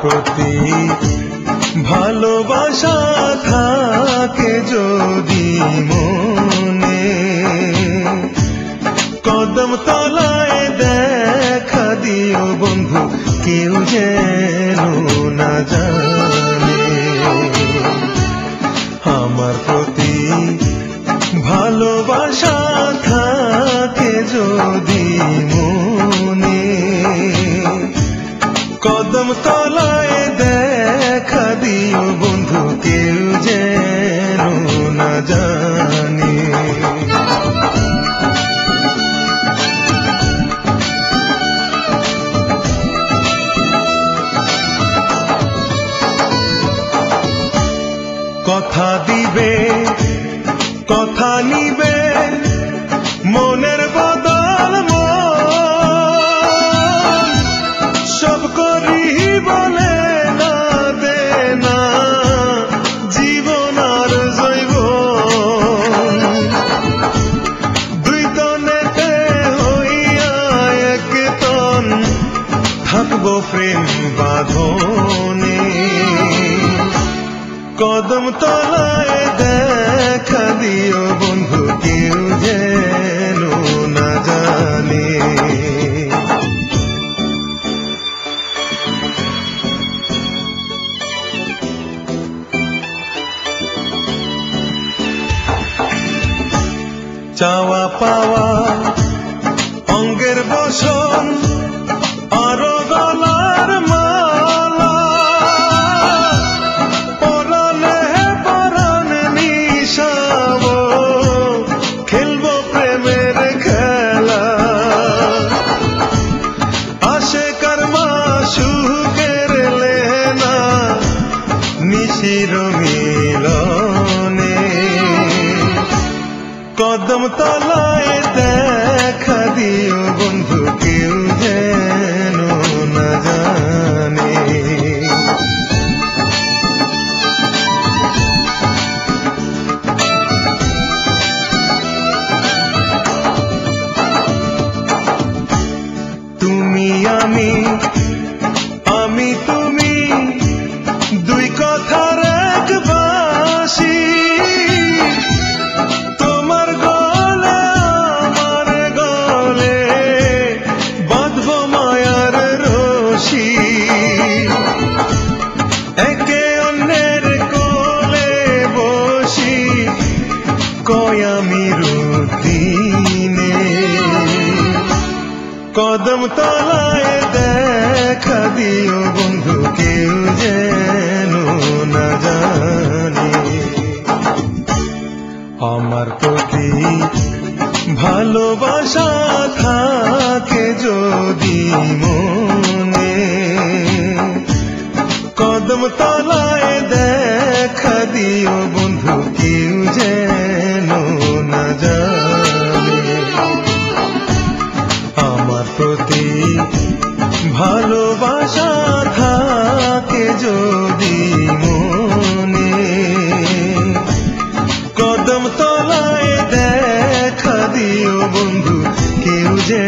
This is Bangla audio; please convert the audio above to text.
প্রতি ভালোবাসা থাকে যদি মনে, কদম তলায় দেখা দিও বন্ধু, কেউ যেন না জানে। আমার প্রতি ভালোবাসা থাকে যদি মনে, কদম তলায় দেখা দিও বন্ধু, কেউ যেন না জানে। কথা দিবে কথা নিবে মনের বদল সব করি বলে না দে না জীবন আর জৈব, দুই তনেতে হইয়া এক তন থাকবো প্রেম বাঁধনে, কদম তলায় দেখা দিও বন্ধু, কেউ যেন না জানে। চাওয়া পাওয়া অঙ্গের বসন আরো গলার মালা, পরানে পরানে মিশাব খেলবো প্রেমের খেলা, আশেকার মাসুকের লেনা নিশির মিলনে, কদম তলায় দেখা দিও বন্ধু, কেউ যেন না জানে। তুমি আমি আমি তুমি দুই কথার এক বাঁশি, তোমার গলে আমার গলে বাঁধবো মায়ার রশি, একে অন্যের কোলে বসি কই আমি রুদিনে, কদম তলায় দেখা দিও বন্ধু, কেউ যেন না জানে। আমার প্রতি ভালোবাসা থাকে যদি মনে, কদম তলায় দেখা দিও বন্ধু, কেউ যেন না জানে। আমার প্রতি ভালোবাসা থাকে যদি মনে, কদম তলায় দেখা দিও বন্ধু, কেউ যে